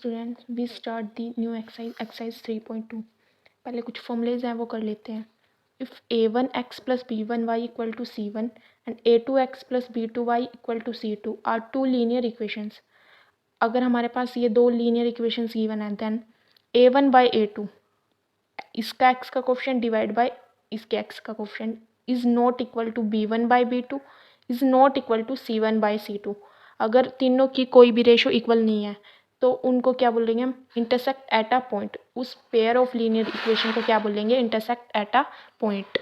Students we start the new exercise 3.2। पहले कुछ formulas हैं वो कर लेते हैं। If a1x plus b1y equal to c1 and a2x plus b2y equal to c2 are two linear equations. अगर हमारे पास ये दो लीनियर इक्वेशंस गिवन है देन a1 बाई a2 इसका x का कोफिशिएंट डिवाइड बाय इसके x का coefficient is not equal to b1 by b2 is not equal to c1 by c2। अगर तीनों की कोई भी रेशो इक्वल नहीं है तो उनको क्या बोलेंगे हम, इंटरसेक्ट एट अ पॉइंट। उस पेयर ऑफ लीनियर इक्वेशन को क्या बोलेंगे, इंटरसेक्ट एट अ पॉइंट।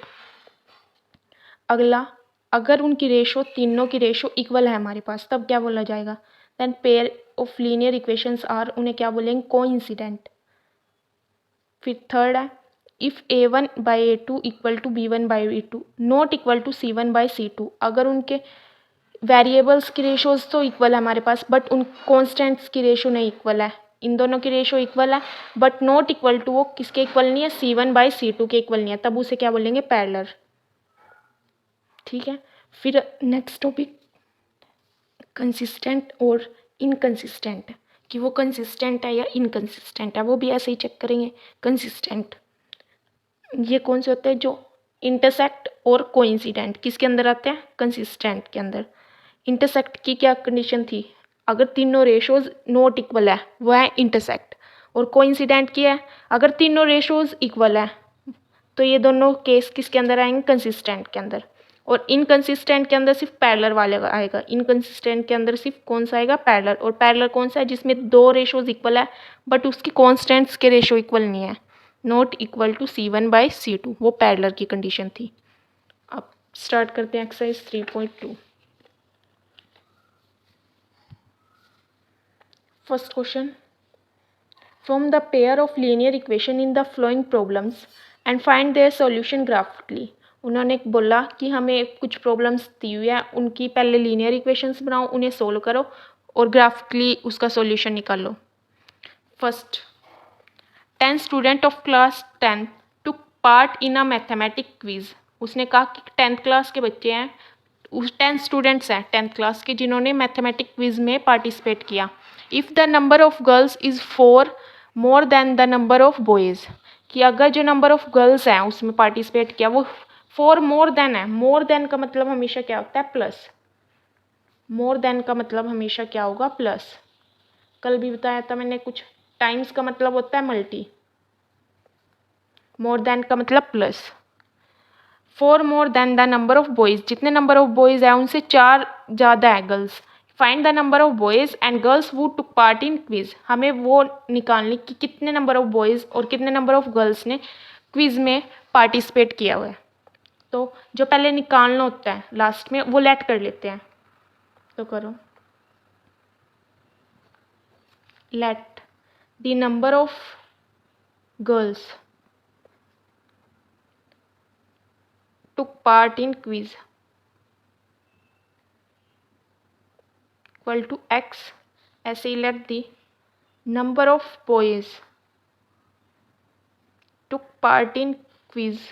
अगला, अगर उनकी रेशो, तीनों की रेशो इक्वल है हमारे पास, तब क्या बोला जाएगा, then pair of linear equations are, उन्हें क्या बोलेंगे, कोइंसिडेंट। फिर थर्ड है, if a1 by a2 equal to b1 by b2 not equal to c1 by c2। अगर उनके वेरिएबल्स की रेशोज तो इक्वल है हमारे पास बट उन कॉन्स्टेंट्स की रेशो नहीं इक्वल है। इन दोनों की रेशो इक्वल है बट नॉट इक्वल टू, वो किसके इक्वल नहीं है, c1 बाई c2 के इक्वल नहीं है, तब उसे क्या बोलेंगे, पैरेलल। ठीक है। फिर नेक्स्ट टॉपिक कंसिस्टेंट और इनकंसिस्टेंट, कि वो कंसिस्टेंट है या इनकंसिस्टेंट है, वो भी ऐसे ही चेक करेंगे। कंसिस्टेंट ये कौन से होते हैं, जो इंटरसेक्ट और कोइंसिडेंट किसके अंदर आते हैं, कंसिस्टेंट के अंदर। इंटरसेक्ट की क्या कंडीशन थी, अगर तीनों रेशोज नॉट इक्वल है वो है इंटरसेक्ट। और कोइंसिडेंट की है, अगर तीनों रेशोज इक्वल है तो ये दोनों केस किसके अंदर आएंगे, कंसिस्टेंट के अंदर। और इनकंसिस्टेंट के अंदर सिर्फ पैरेलल वाले आएगा। इनकंसिस्टेंट के अंदर सिर्फ कौन सा आएगा, पैरेलल। और पैरेलल कौन सा है, जिसमें दो रेशोज इक्वल है बट उसकी कॉन्स्टेंट्स के रेशो इक्वल नहीं है, not equal to c1 by c2, वो पैरेलल की कंडीशन थी। अब स्टार्ट करते हैं exercise 3.2। First question, from the pair of linear equation in the flowing problems and find their solution graphically. उन्होंने बोला कि हमें कुछ प्रॉब्लम्स दी हुई है, उनकी पहले लीनियर इक्वेशंस बनाओ, उन्हें सोल्व करो और ग्राफिकली उसका सॉल्यूशन निकालो। First, 10 student of class 10 took part in a mathematic quiz. उसने कहा कि 10th क्लास के बच्चे हैं, उस 10 स्टूडेंट्स हैं 10th क्लास के जिन्होंने मैथमेटिक क्विज में पार्टिसिपेट किया। If the number of girls is 4 more than the number of boys, कि अगर जो नंबर ऑफ गर्ल्स हैं उसमें पार्टिसिपेट किया वो 4 मोर देन है। मोर देन का मतलब हमेशा क्या होता है, प्लस। मोर देन का मतलब हमेशा क्या होगा, प्लस। कल भी बताया था मैंने कुछ। टाइम्स का मतलब होता है मल्टी, मोर देन का मतलब plus. 4 more than the number of boys, जितने नंबर ऑफ बॉयज़ हैं उनसे 4 ज़्यादा है girls. Find the number of boys and girls who took part in quiz. हमें वो निकालनी कि कितने नंबर ऑफ बॉयज़ और कितने नंबर ऑफ गर्ल्स ने क्विज में पार्टिसिपेट किया हुआ है। तो जो पहले निकालना होता है लास्ट में, वो लेट कर लेते हैं। तो करो, let the number of girls took part in quiz equal to x, ऐसे ही let the number of boys took part in quiz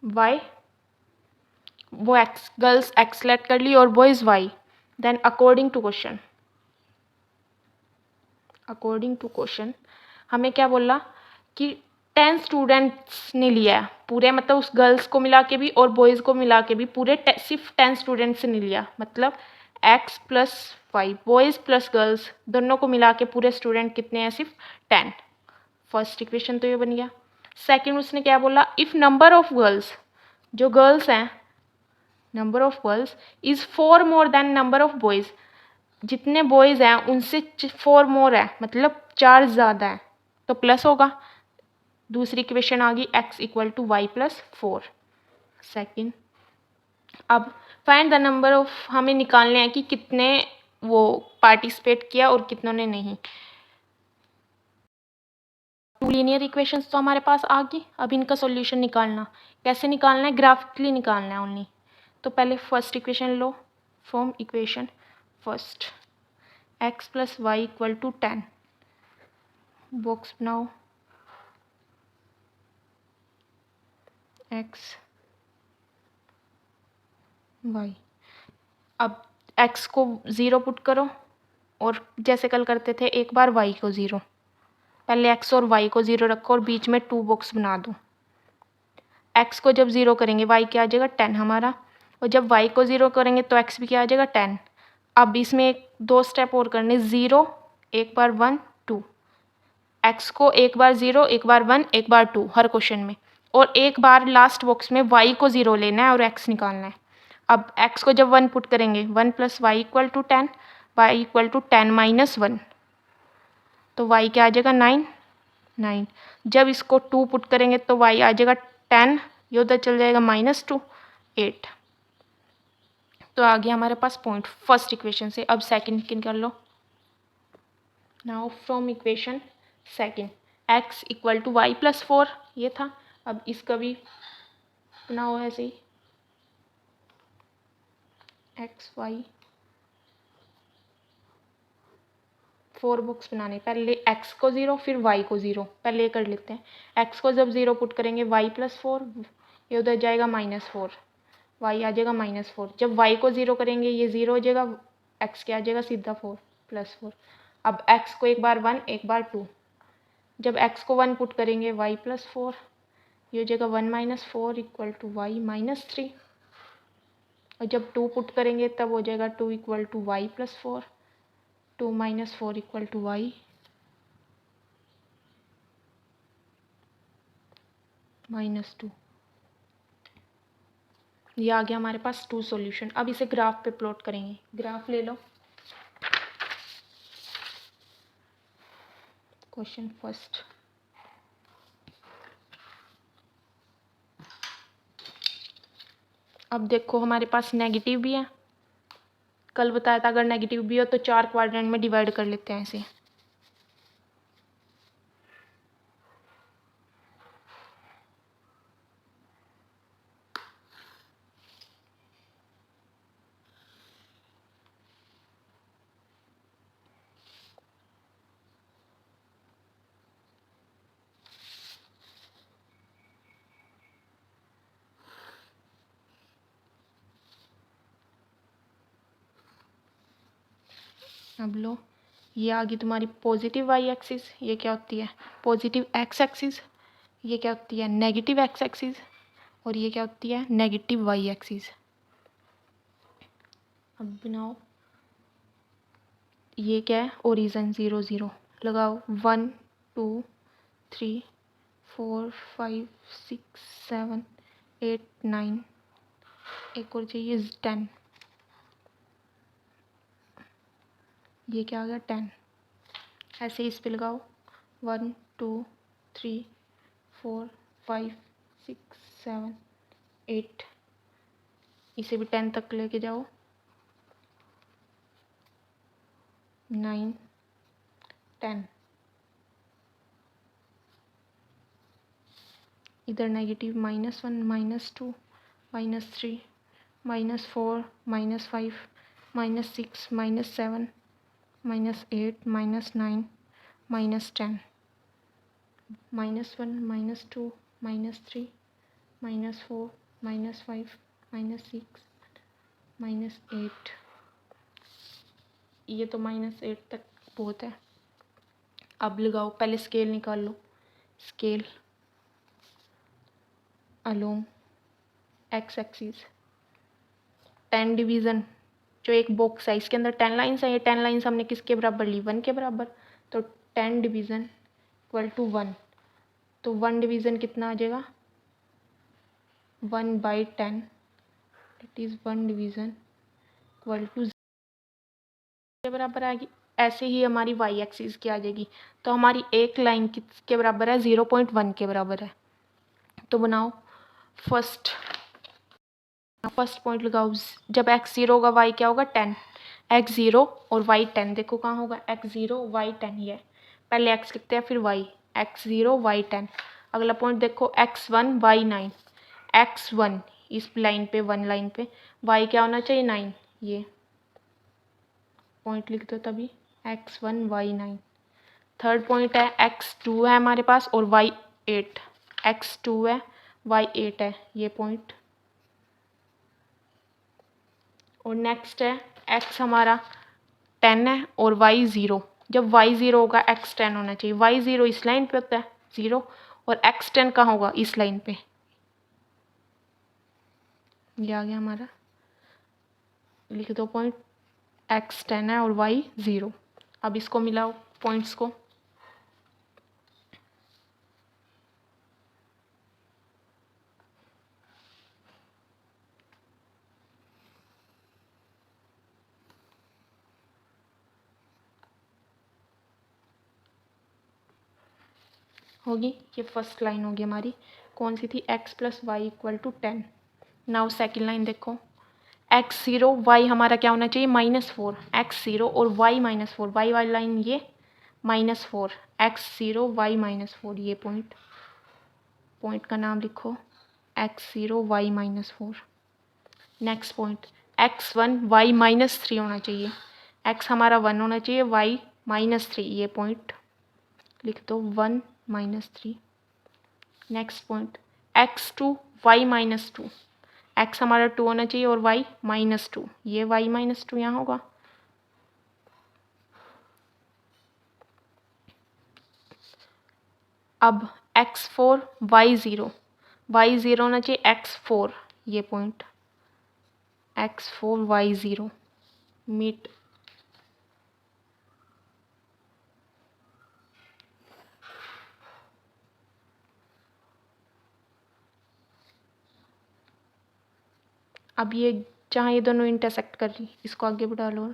y, वो x, गर्ल्स x let कर ली और boys y। Then according to question, according to question हमें क्या बोला कि 10 students ने लिया है पूरे, मतलब उस गर्ल्स को मिला के भी और बॉयज़ को मिला के भी पूरे सिर्फ 10 स्टूडेंट्स ने लिया, मतलब x plus y, boys plus girls दोनों को मिला के पूरे स्टूडेंट कितने हैं, सिर्फ 10। फर्स्ट इक्वेशन तो ये बन गया। सेकंड उसने क्या बोला, इफ़ नंबर ऑफ गर्ल्स, जो गर्ल्स हैं, number of girls is 4 more then number of boys, जितने बॉयज़ हैं उनसे 4 मोर है, मतलब 4 ज़्यादा है, तो प्लस होगा। दूसरी इक्वेशन आ गई x equal to y plus 4। Second, अब फाइंड द नंबर ऑफ, हमें निकालने हैं कि कितने वो पार्टिसिपेट किया और कितनों ने नहीं। टू लीनियर इक्वेशंस तो हमारे पास आ गई, अब इनका सॉल्यूशन निकालना। कैसे निकालना है, ग्राफिकली निकालना है ओनली। तो पहले फर्स्ट इक्वेशन लो, from equation first x plus y equal to 10, box बनाओ, x y। अब x को 0 पुट करो, और जैसे कल करते थे एक बार y को 0, पहले x और y को 0 रखो और बीच में 2 बॉक्स बना दो। x को जब 0 करेंगे y क्या आ जाएगा 10 हमारा, और जब y को 0 करेंगे तो x भी क्या आ जाएगा 10। अब इसमें एक 2 स्टेप और करने, 0 एक बार 1 2, x को एक बार 0 एक बार 1 एक बार 2 हर क्वेश्चन में, और एक बार लास्ट बॉक्स में y को 0 लेना है और x निकालना है। अब x को जब 1 पुट करेंगे 1 + y equal to 10, y equal to 10 - 1, तो y क्या आ जाएगा 9। जब इसको 2 पुट करेंगे तो y आ जाएगा 10, ये उधर चल जाएगा -2 8। तो आ गया हमारे पास पॉइंट फर्स्ट इक्वेशन से। अब सेकंड की कर लो। Now from equation second x equal to y + 4 ये था। अब इसका भी बनाओ ऐसे ही, x y 4 बॉक्स बनाने, पहले x को 0 फिर y को 0, पहले ये कर लेते हैं। x को जब 0 पुट करेंगे y + 4, ये उधर जाएगा -4, y आ जाएगा -4। जब y को 0 करेंगे ये 0 हो जाएगा, x क्या आ जाएगा सीधा 4 + 4। अब x को एक बार 1 एक बार 2, जब x को 1 पुट करेंगे y + 4, ये हो जाएगा 1 - 4 इक्वल टू y -3, और जब 2 पुट करेंगे तब हो जाएगा 2 equal to y + 4, 2 - 4 equal to y -2। ये आ गया हमारे पास 2 सॉल्यूशन। अब इसे ग्राफ पे प्लॉट करेंगे। ग्राफ ले लो। क्वेश्चन फर्स्ट, अब देखो हमारे पास नेगेटिव भी है, कल बताया था अगर नेगेटिव भी हो तो 4 क्वाड्रेंट में डिवाइड कर लेते हैं ऐसे। अब लो, ये आ गई तुम्हारी पॉजिटिव y एक्सिस, ये क्या होती है पॉजिटिव x एक्सिस, ये क्या होती है नेगेटिव x एक्सिस, और ये क्या होती है नेगेटिव y एक्सिस। अब बनाओ, ये क्या है ओरिजिन 0 0 लगाओ, 1 2 3 4 5 6 7 8 9, एक और चाहिए 10, ये क्या आ गया 10। ऐसे इस पे लगाओ 1 2 3 4 5 6 7 8, इसे भी 10 तक लेके जाओ, 9 10, इधर नेगेटिव -1 -2 -3 -4 -5 -6 -7 -8 -9 -10, -1 -2 -3 -4 -5 -6 -8, ये तो -8 तक बहुत है। अब लगाओ, पहले स्केल निकाल लो, scale along x axis 10 division, जो एक बॉक्स है इसके अंदर 10 लाइन्स है, ये 10 लाइन्स हमने किसके बराबर ली 1 के बराबर, तो 10 डिवीज़न इक्वल टू 1, तो 1 डिवीज़न कितना आ जाएगा 1/10, it is 1 division equal to के बराबर आएगी। ऐसे ही हमारी y एक्सिस की आ जाएगी, तो हमारी एक लाइन किसके बराबर है 0.1 के बराबर है। तो बनाओ फर्स्ट पॉइंट लगाओ, जब x 0 होगा y क्या होगा 10, x 0 और y 10, देखो कहाँ होगा x 0 y 10, ये पहले x लिखते हैं फिर y, x 0 y 10। अगला पॉइंट देखो x 1 y 9, x 1 इस लाइन पे 1 लाइन पे, y क्या होना चाहिए 9, ये पॉइंट लिख दो तभी x 1 y 9। थर्ड पॉइंट है x 2 है हमारे पास और y 8, x 2 है y 8 है, ये पॉइंट। और नेक्स्ट है x हमारा 10 है और y 0। जब y 0 होगा x 10 होना चाहिए। y 0 इस लाइन पे होता है 0 और x 10 कहाँ होगा, इस लाइन पे। ये आ गया हमारा, लिख दो पॉइंट, x 10 है और y 0। अब इसको मिलाओ पॉइंट्स को। होगी, ये फर्स्ट लाइन होगी हमारी। कौन सी थी, x plus y equal to 10। Now second line देखो, x 0 y हमारा क्या होना चाहिए, -4। x 0 और y -4, y वाली लाइन ये -4, x 0 y -4, ये पॉइंट का नाम लिखो x 0 y -4। Next point x 1 y -3 होना चाहिए। x हमारा 1 होना चाहिए, y -3, ये पॉइंट लिख दो 1 -3। Next point x 2 y -2, x हमारा 2 होना चाहिए और y -2, ये y -2 यहाँ होगा। अब x 4 y 0, y 0 होना चाहिए x 4, ये पॉइंट x 4 y 0 मीट। अब ये जहाँ ये दोनों इंटरसेक्ट कर रही, इसको आगे बढ़ा लो।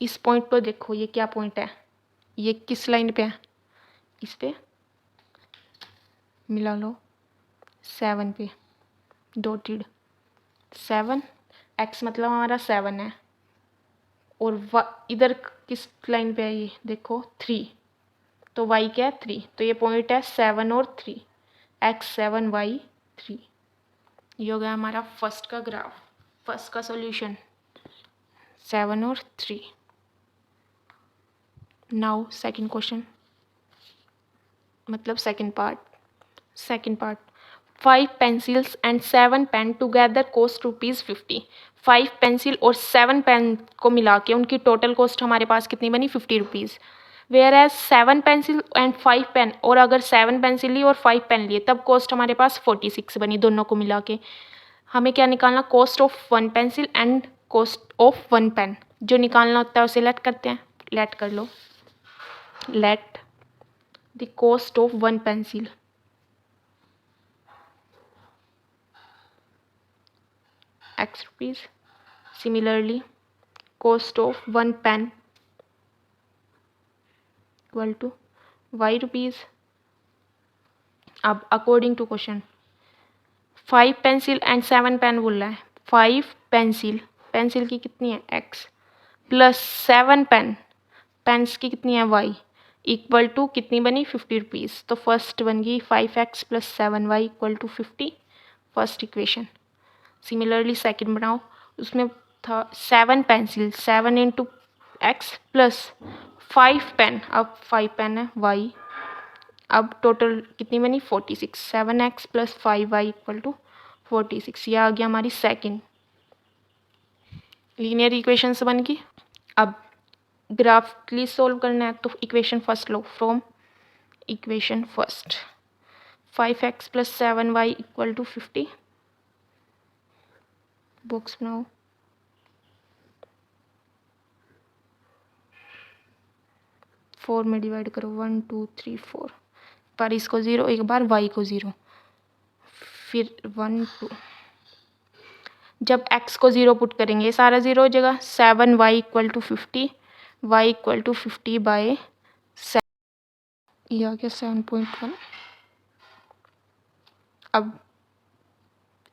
इस पॉइंट पर देखो, ये क्या पॉइंट है, ये किस लाइन पे है, इस पे मिला लो 7 पे, डॉटेड 7, x मतलब हमारा 7 है और इधर किस लाइन पे है, ये देखो 3, तो y क्या है 3, तो ये पॉइंट है 7 और 3, x 7 y 3। ये हो गया हमारा फर्स्ट का ग्राफ, फर्स्ट का सॉल्यूशन 7 और 3। नाउ सेकंड क्वेश्चन, मतलब second part 5 pencils and 7 pen together cost ₹50। 5 pencil और 7 पेन को मिला के उनकी टोटल कॉस्ट हमारे पास कितनी बनी, ₹50। Whereas 7 pencil and 5 pen, और अगर 7 पेंसिल ली और 5 पेन लिए तब कॉस्ट हमारे पास 46 बनी, दोनों को मिला के। हमें क्या निकालना, cost of 1 pencil and cost of 1 pen. जो निकालना होता है उसे लेट करते हैं, लेट कर लो। Let the cost of 1 pencil x rupees, similarly cost of 1 pen equal to y rupees। अब according to question 5 pencil and 7 pen बोल रहा है, 5 पेंसिल की कितनी है x प्लस 7 पेन्स की कितनी है y इक्वल टू कितनी बनी, ₹50। तो फर्स्ट बन गई 5x plus 7y equal to 50, first equation. Similarly second बनाओ, उसमें था 7 pencil, 7 into x plus 5 pen, अब 5 पेन है y, अब टोटल कितनी बनी 46, 7x plus 5y equal to 46। यह आ गया हमारी सेकंड लीनियर इक्वेशन से बन गई। अब ग्राफिकली सोल्व करना है तो इक्वेशन फर्स्ट लो, from equation first 5x plus 7y equal to 50, box बनाओ। फोर में डिवाइड करो, 1 2 3 4, पर इसको 0, एक बार y को 0, फिर 1 2, जब x को 0 पुट करेंगे सारा 0 हो जाएगा। 7y equal to 50, y equal to 50 by 7, ये आ गया 7.1। अब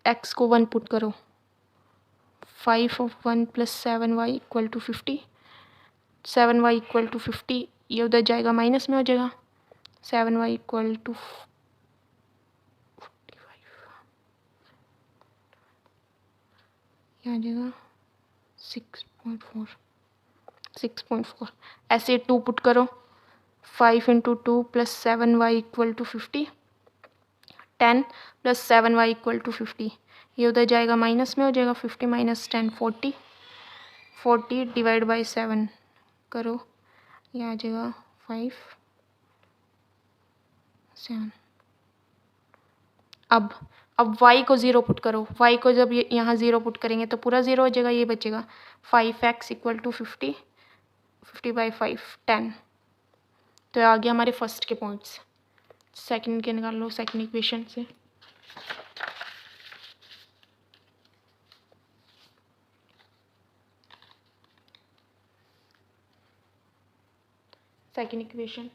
x को 1 पुट करो, 5 of 1 plus 7y equal to 50, 7y equal to 50, ये उधर जाएगा माइनस में हो जाएगा, 7y इक्वल टू 45, ये आ जाएगा 6.4। ऐसे 2 पुट करो, 5 into 2 plus 7y equal to 50, 10 plus 7y equal to 50, ये उधर जाएगा माइनस में हो जाएगा, 50 माइनस 10 40, 40 डिवाइड बाई 7 करो, ये आ जाएगा 5 7। अब y को 0 पुट करो, y को जब ये यहाँ 0 पुट करेंगे तो पूरा 0 हो जाएगा, ये बचेगा 5x इक्वल टू 50, 50/5 10। तो आ गया हमारे फर्स्ट के पॉइंट्स। सेकंड के निकाल लो सेकंड इक्वेशन से। Second equation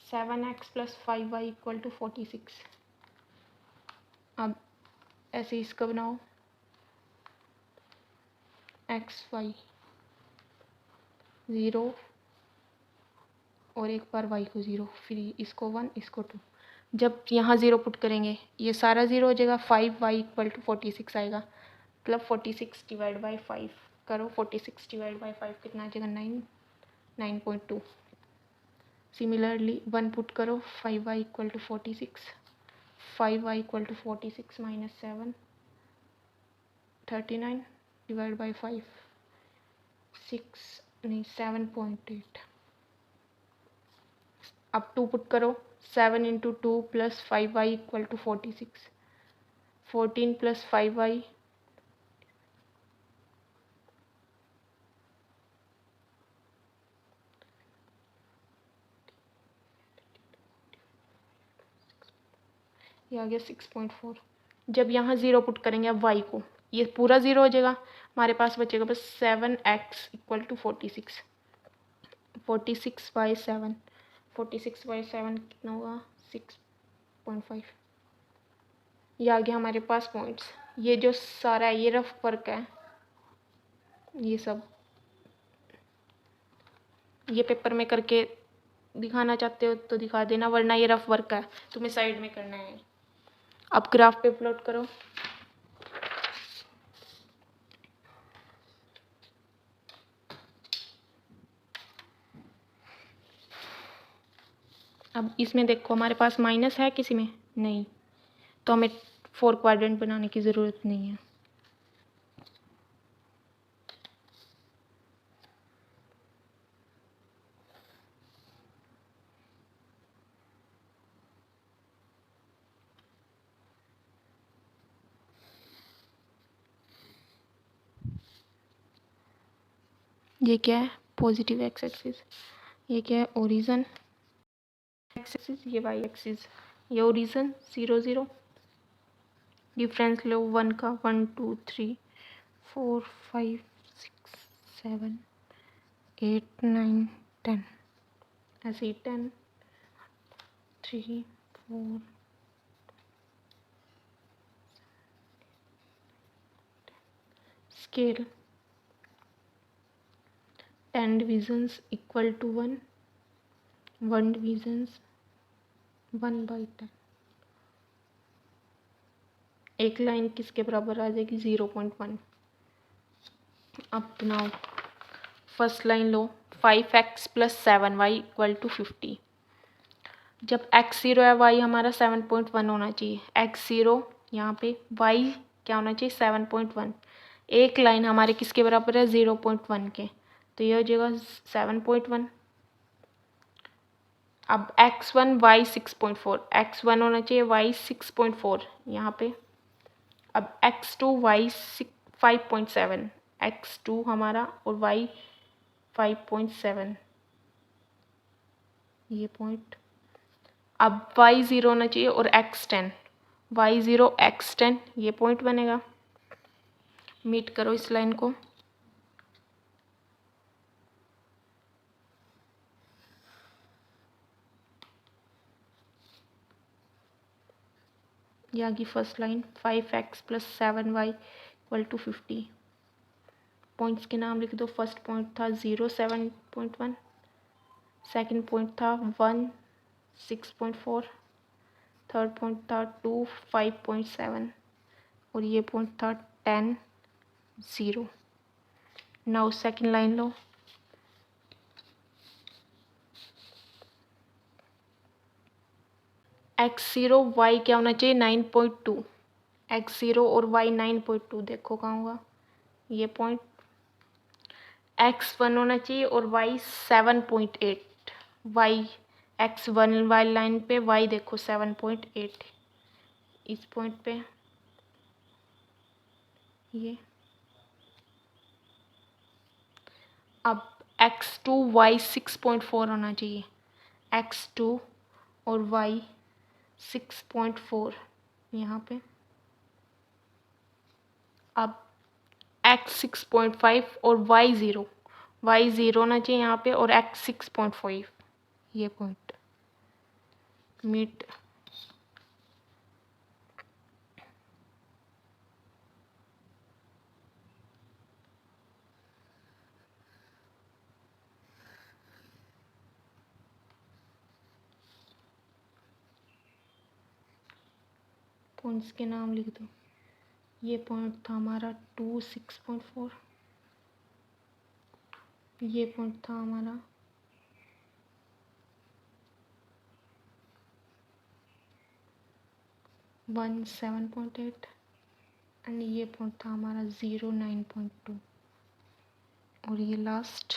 7x + 5y equal to 46। अब ऐसे इसका बनाओ, x y 0 और एक बार y को 0, फिर इसको 1 इसको 2। जब यहाँ 0 पुट करेंगे ये सारा 0 हो जाएगा, 5y इक्वल टू 46 आएगा। मतलब 46 डिवाइड बाई 5 करो, 46 डिवाइड बाई 5 कितना आ जाएगा 9.2। सिमिलरली 1 पुट करो, 5y equal to 46, 5y equal to 46 माइनस 7 39 डिवाइड बाई 5 7.8। अब 2 पुट करो, 7 into 2 plus 5y equal to 46, 14 plus 5y ये आ गया 6.4। जब यहाँ 0 पुट करेंगे अब y को, ये पूरा 0 हो जाएगा, हमारे पास बचेगा बस 7x इक्वल टू 46, 46/7, 46/7 कितना होगा 6.5। ये आ गया हमारे पास पॉइंट्स। ये जो सारा है ये रफ वर्क है, ये सब ये पेपर में करके दिखाना चाहते हो तो दिखा देना, वरना ये रफ वर्क है, तुम्हें साइड में करना है। अब ग्राफ पे प्लॉट करो। अब इसमें देखो हमारे पास माइनस है, किसी में नहीं, तो हमें 4 क्वाड्रेंट बनाने की ज़रूरत नहीं है। ये क्या है पॉजिटिव एक्स एक्सिस, ये क्या है ओरिजन एक्स एक्सिस, ये वाई एक्सिस, ये ओरिजन 0 0। डिफरेंस लो 1 का, 1 2 3 4 5 6 7 8 9 10, ऐसे ही 10 3 4 scale 10 divisions equal to 1, 1 divisions 1/10। एक लाइन किसके बराबर आ जाएगी 0.1। अब बनाओ फर्स्ट लाइन लो, 5x + 7y इक्वल टू 50। जब x 0 है y हमारा 7.1 होना चाहिए, x 0 यहाँ पे y क्या होना चाहिए 7.1। एक लाइन हमारे किसके बराबर है 0.1 के, तो ये हो जाएगा 7.1। अब x1 y 6.4, x1 होना चाहिए y 6.4 यहाँ पे। अब x2 y 5.7, x2 हमारा और y 5.7, ये पॉइंट। अब y 0 होना चाहिए और x 10, y 0 x 10, ये पॉइंट बनेगा। मीट करो इस लाइन को। ये आ गई first line, 5x + 7y equal to 50। Points के नाम लिख दो। फर्स्ट पॉइंट था 0 7.1, सेकंड पॉइंट था 1 6.4, थर्ड पॉइंट था 2 5.7 और ये पॉइंट था 10 0। नाउ सेकंड लाइन लो, x0 y क्या होना चाहिए 9.2, x0 और y 9.2, देखो कहाँ होगा ये पॉइंट। x1 होना चाहिए और y 7.8। y x1 वाली लाइन पे y देखो 7.8 इस पॉइंट पे ये। अब x2 y 6.4 होना चाहिए, x2 और y 6.4 यहाँ पे। अब x 6.5 और y 0 होना चाहिए यहाँ पे, और x 6.5 ये पॉइंट मीट। पॉइंट्स के नाम लिख दो। ये पॉइंट था हमारा 2 6.4, ये पॉइंट था हमारा 1 7.8 एंड ये पॉइंट था हमारा 0 9.2 और ये लास्ट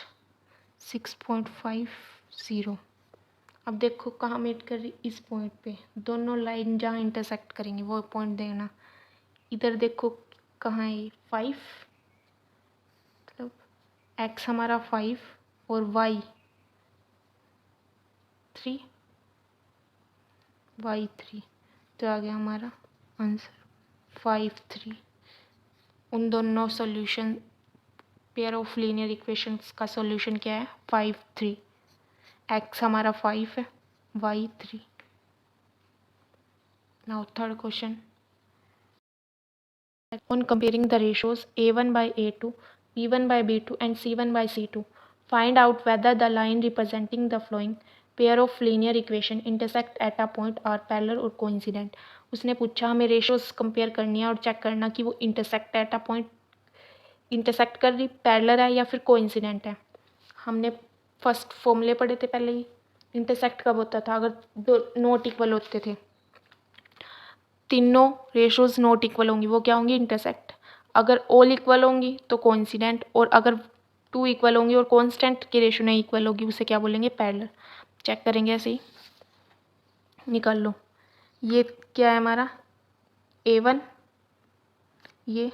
6.50। अब देखो कहाँ मीट कर रही, इस पॉइंट पे। दोनों लाइन जहाँ इंटरसेक्ट करेंगे वो पॉइंट देना। इधर देखो कहाँ है ये 5, मतलब x हमारा 5 और y 3, तो आ गया हमारा आंसर 5 3। उन दोनों solution pair of linear equations का सॉल्यूशन क्या है 5 3। x हमारा 5 है, y 3। Now third question. On comparing the ratios a1 by a2, b1 by b2 and c1 by c2, find out whether the line representing the following pair of linear equation intersect at a point are parallel or coincident। उसने पूछा हमें ratios compare करनी है और check करना कि वो intersect at a point, intersect कर रही पैरेलल है या फिर कोइंसिडेंट है। हमने फर्स्ट फॉर्मूले पढ़े थे पहले ही। इंटरसेक्ट कब होता था, अगर दो नॉट इक्वल होते थे, तीनों रेशोज नॉट इक्वल होंगी, वो क्या होंगी इंटरसेक्ट। अगर ऑल इक्वल होंगी तो कोइंसिडेंट, और अगर 2 इक्वल होंगी और कांस्टेंट की रेशो नहीं इक्वल होगी उसे क्या बोलेंगे पैरेलल। चेक करेंगे ऐसे ही, निकाल लो। ये क्या है हमारा a1, ये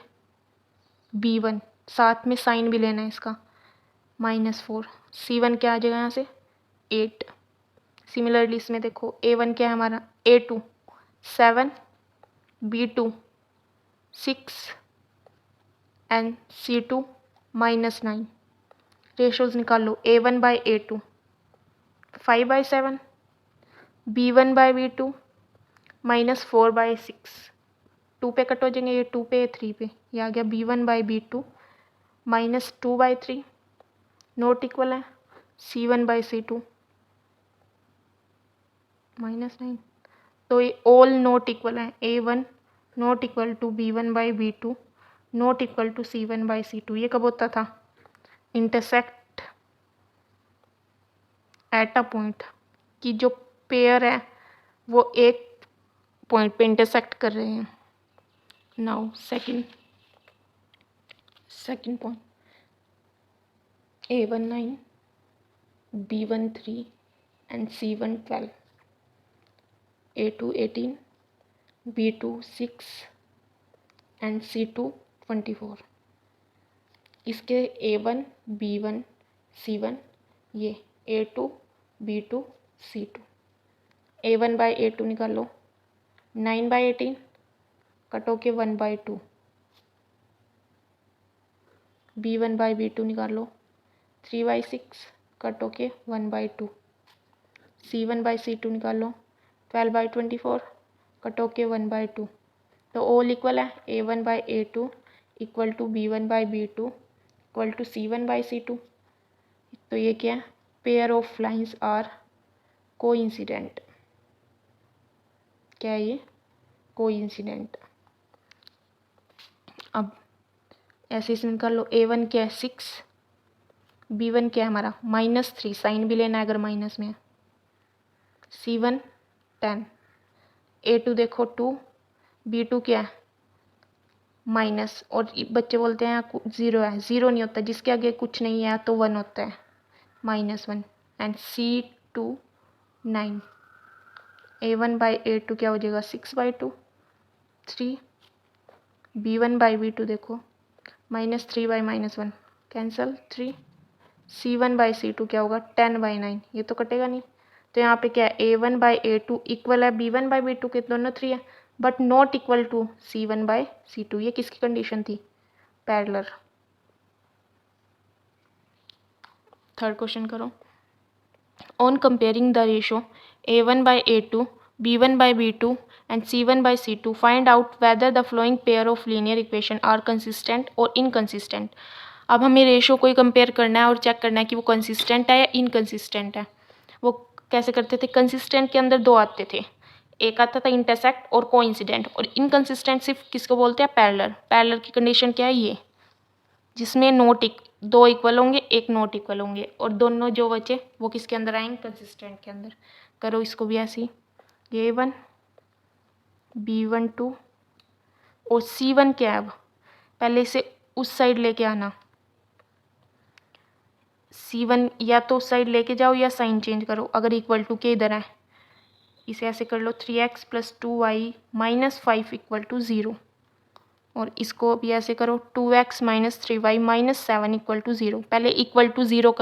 b1, साथ में साइन भी लेना है इसका -4। c1 क्या आ जाएगा यहाँ से 8। सिमिलरली इसमें देखो a1 क्या है हमारा a2 7, b2 6 and c2 -9। Ratios निकाल लो a1 by a2 5/7, b1 by b2 -4/6। 2 पे कट हो जाएंगे, ये 2 पे 3 पे, ये आ गया b1 by b2 -2/3। Note equal है c1 बाई c2 -9। तो ये ऑल नोट इक्वल है, a1 not equal to b1 by b2 not equal to c1 by c2। ये कब होता था इंटरसेक्ट एट अ पॉइंट, कि जो पेयर है वो एक पॉइंट पे इंटरसेक्ट कर रहे हैं। Now second point a1 9, b1 3 and c1 12, a2 18, b2 6 and c2 24। इसके a1 b1 c1, ये a2 b2 c2। a1 by a2 निकाल लो 9/18 कटो के 1/2। b1 बाई b2 निकाल लो 3/6 कटो के 1/2। c1 बाई c2 निकाल लो 12/24 कटो के 1/2। तो ऑल इक्वल है a1 by a2 equal to b1 by b2 equal to c1 by c2। तो ये क्या है pair of lines are coincident. क्या है ये कोइंसिडेंट। अब ऐसे इसमें निकाल लो a1 क्या है 6, b1 क्या है हमारा -3, साइन भी लेना है अगर माइनस में है, c1 10, a2 देखो 2, b2 क्या है माइनस, और बच्चे बोलते हैं यहाँ 0 है, 0 नहीं होता, जिसके आगे कुछ नहीं है तो 1 होता है, -1। एंड C2 9, A1/A2 क्या हो जाएगा 6/2, 3, B1/B2 देखो -3/-1 कैंसल, 3, C1/C2 क्या होगा 10/9, ये तो कटेगा नहीं। तो यहाँ पे क्या है A1/A2 इक्वल है B1/B2 के, दोनों 3 है, but not equal to C1/C2। ये किसकी कंडीशन थी, पैरेलल। थर्ड क्वेश्चन करो। On comparing the ratio A1/A2, B1/B2 and C1/C2, find out whether the following pair of linear equation are consistent or inconsistent। अब हमें ratio को ही compare करना है और चेक करना है कि वो कंसिस्टेंट है या इनकंसिस्टेंट है। वो कैसे करते थे, कंसिस्टेंट के अंदर दो आते थे, एक आता था इंटरसेक्ट और कोइंसिडेंट, और इनकंसिस्टेंट सिर्फ किसको बोलते हैं, पैरेलल। पैरेलल की कंडीशन क्या है, ये जिसमें दो इक्वल होंगे, एक नॉट इक्वल होंगे, और दोनों जो बचे वो किसके अंदर आएंगे, कंसिस्टेंट के अंदर। करो इसको भी ऐसे ही, A1 B1 2 और C1 क्या है, अब पहले इसे उस साइड लेके आना, C1 या तो उस साइड लेके जाओ या साइन चेंज करो, अगर इक्वल टू के इधर है इसे ऐसे कर लो 3x + 2y - 5 = 0, और इसको भी ऐसे करो 2x - 3y - 7 = 0। पहले इक्वल टू 0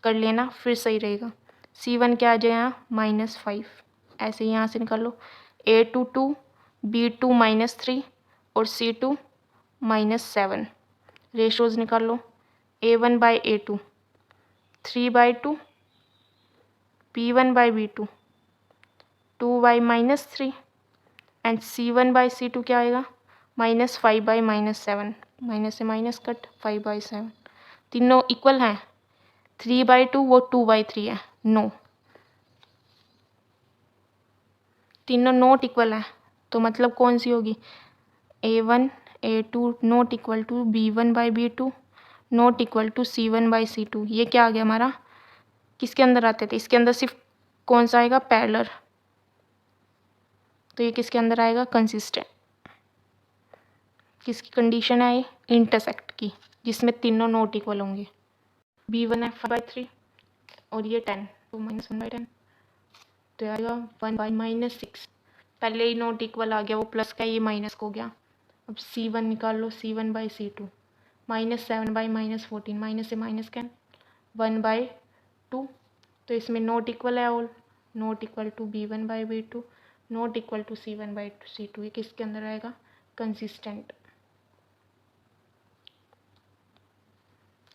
कर लेना, फिर सही रहेगा। C1 क्या आ जाए यहाँ -5, ऐसे यहाँ से निकाल लो A2 2, B2 -3 और C2 -7। रेशोज निकाल लो A1/A2 3/2, B1/B2 2y - 3 and C1/C2 क्या आएगा -5/-7, माइनस से माइनस कट 5/7। तीनों इक्वल हैं, 3/2 वो 2/3 है, नो, तीनों नॉट इक्वल है, तो मतलब कौन सी होगी, A1 A2 not equal to B1/B2 not equal to C1/C2। ये क्या आ गया हमारा, किसके अंदर आते थे, इसके अंदर सिर्फ कौन सा आएगा, पैरेलल, तो ये किसके अंदर आएगा, कंसिस्टेंट। किसकी कंडीशन है ये, इंटरसेक्ट की, जिसमें तीनों नॉट इक्वल होंगे। B1 है 5/3 और ये 10, तो -1/10, तो आएगा 1/-6। पहले ही नॉट इक्वल आ गया, वो प्लस का ये माइनस हो गया। अब C1 निकाल लो, C1/C2 -7/-14, माइनस से माइनस कैन 1/2, तो इसमें नॉट इक्वल है, all not equal to B1/B2 not equal to C1/C2। ये किसके अंदर आएगा, कंसिस्टेंट।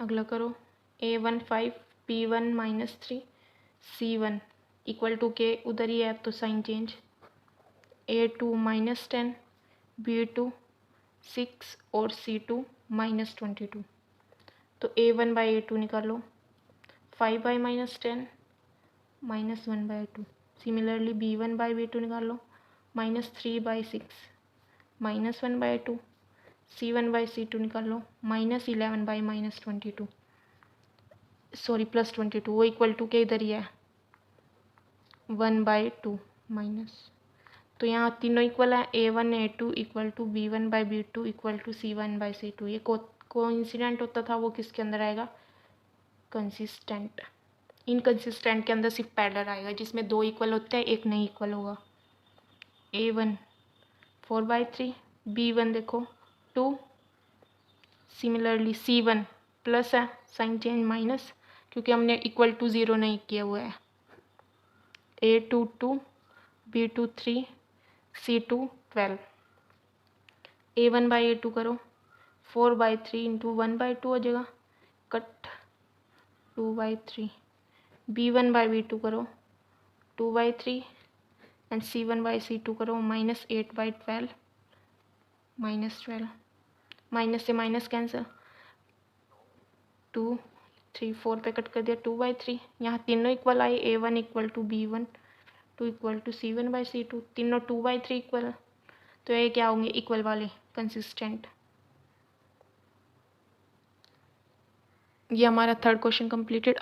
अगला करो A1 5 B1 -3 C1 equal to के, उधर ही है तो साइन चेंज, A2 -10 B2 6 और C2 -22। तो A1/A2 निकालो 5/-10 -1/2। सिमिलरली B1/B2 निकाल लो -3/6 -1/2। C1/C2 निकाल लो -11/-22, सॉरी +22, वो इक्वल टू के इधर ही है 1/2 माइनस। तो यहाँ तीनों इक्वल है, A1 A2 equal to B1/B2 equal to C1/C2। ये कोइंसिडेंट होता था, वो किसके अंदर आएगा, कंसिस्टेंट। इनकंसिस्टेंट के अंदर सिर्फ पैरेलल आएगा, जिसमें दो इक्वल होते हैं, एक नहीं इक्वल होगा। A1 4/3 B1 देखो 2, सिमिलरली C1 प्लस है, साइन चेंज माइनस, क्योंकि हमने इक्वल टू 0 नहीं किया हुआ है। A2 2 B2 3 C2 12। A1/A2 करो 4/3 इंटू 1/2 हो जाएगा, कट 2/3। B1/B2 करो 2/3 एंड C1/C2 करो -8/12 -12, माइनस से माइनस कैंसिल, 2 3 4 पे कट कर दिया 2/3। यहाँ तीनों इक्वल आए, A1 equal to B1 2 equal to C1/C2, तीनों 2/3 इक्वल, तो ये क्या होंगे, इक्वल वाले, कंसिस्टेंट। ये हमारा थर्ड क्वेश्चन कंप्लीटेड।